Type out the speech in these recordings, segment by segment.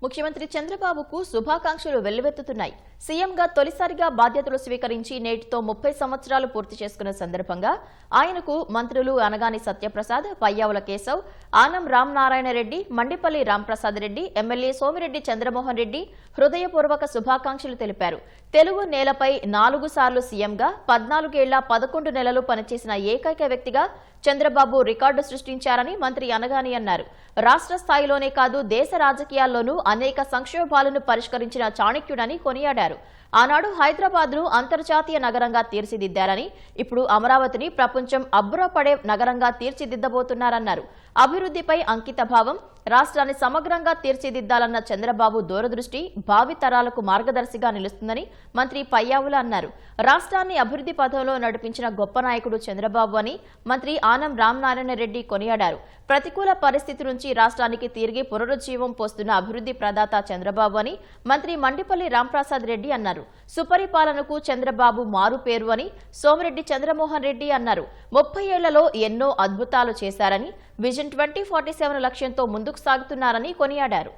ముఖ్యమంత్రి చంద్రబాబుకు శుభాకాంక్షలు వెల్లువెత్తుతున్నాయి. సీఎంగా తొలిసారిగా బాధ్యతలు స్వీకరించి నేటితో 30 సంవత్సరాలు పూర్తి చేసుకున్న సందర్భంగా ఆయనకు మంత్రులు అనగాని సత్యప్రసాద్, పయ్యావుల కేశవ్, ఆనం రామనారాయణ రెడ్డి, మండిపల్లి రాంప్రసాద్ రెడ్డి, ఎమ్మెల్యే సోమిరెడ్డి చంద్రమోహన్ రెడ్డి హృదయపూర్వక శుభాకాంక్షలు తెలిపారు. తెలుగు నేలపై 4 సార్లు సీఎంగా 14 ఏళ్ల 11 నెలలు పనిచేసిన ఏకైక వ్యక్తిగా చంద్రబాబు రికార్డు సృష్టించారని మంత్రి అనగాని అన్నారు. రాష్ట్ర స్థాయిలోనే కాదు దేశ రాజకీయాల్లోనూ అనేక సంక్షోభాలను పరిష్కరించిన చాణక్యుడని కొనియాడారు. ఆనాడు హైదరాబాద్ను అంతర్జాతీయ నగరంగా తీర్చిదిద్దారని, ఇప్పుడు అమరావతిని ప్రపంచం అబ్బురపడే నగరంగా తీర్చిదిద్దబోతున్నారన్నారు. అభివృద్ధిపై అంకితభావం, రాష్ట్రాన్ని సమగ్రంగా తీర్చిదిద్దాలన్న చంద్రబాబు దూరదృష్టి భావితరాలకు మార్గదర్శిగా నిలుస్తుందని మంత్రి పయ్యావుల అన్నారు. రాష్ట్రాన్ని అభివృద్ధి పథంలో నడిపించిన గొప్ప నాయకుడు చంద్రబాబు అని మంత్రి ఆనం రామనారాయణ రెడ్డి కొనియాడారు. ప్రతికూల పరిస్థితి నుంచి రాష్ట్రానికి తిరిగి పునరుజ్జీవం పోస్తున్న అభివృద్ధి ప్రదాత చంద్రబాబు అని మంత్రి మండిపల్లి రాంప్రసాద్ రెడ్డి అన్నారు. సుపరిపాలనకు చంద్రబాబు మారు పేరు అని సోమిరెడ్డి చంద్రమోహన్ రెడ్డి అన్నారు. 30 ఏళ్లలో ఎన్నో అద్భుతాలు చేశారని, విజన్ 2047 లక్ష్యంతో ముందుకు సాగుతున్నారని కొనియాడారు.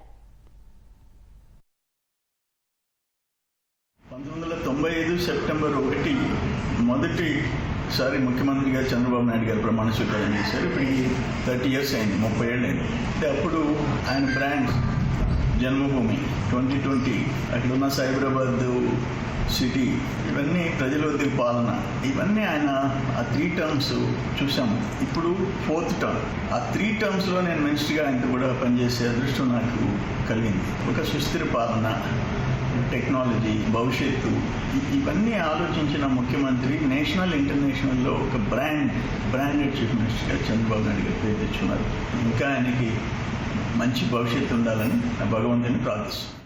1995 సెప్టెంబర్ 1 మొదటిసారి ముఖ్యమంత్రిగా చంద్రబాబు నాయుడు గారు ప్రమాణ స్వీకారం చేశారు. ఇప్పటికి 30 ఇయర్స్ అయింది, 30 ఏళ్ళు అయింది. అప్పుడు ఆయన బ్రాండ్ జన్మభూమి 2020, అక్కడ ఉన్న సైబరాబాద్ సిటీ, ఇవన్నీ ప్రజల వద్దకు పాలన, ఇవన్నీ ఆయన ఆ 3 టర్మ్స్ చూసాము. ఇప్పుడు 4th టర్మ్. ఆ 3 టర్మ్స్లో నేను మినిస్టర్గా ఆయనతో కూడా పనిచేసే అదృష్టం నాకు కలిగింది. ఒక సుస్థిర పాలన, టెక్నాలజీ, భవిష్యత్తు, ఇవన్నీ ఆలోచించిన ముఖ్యమంత్రి నేషనల్ ఇంటర్నేషనల్లో ఒక బ్రాండెడ్ చీఫ్ మినిస్టర్గా చంద్రబాబు నాయుడు గారు పేరు తెచ్చుకున్నారు. ఇంకా ఆయనకి మంచి భవిష్యత్తు ఉండాలని భగవంతుని ప్రార్థిస్తున్నాను.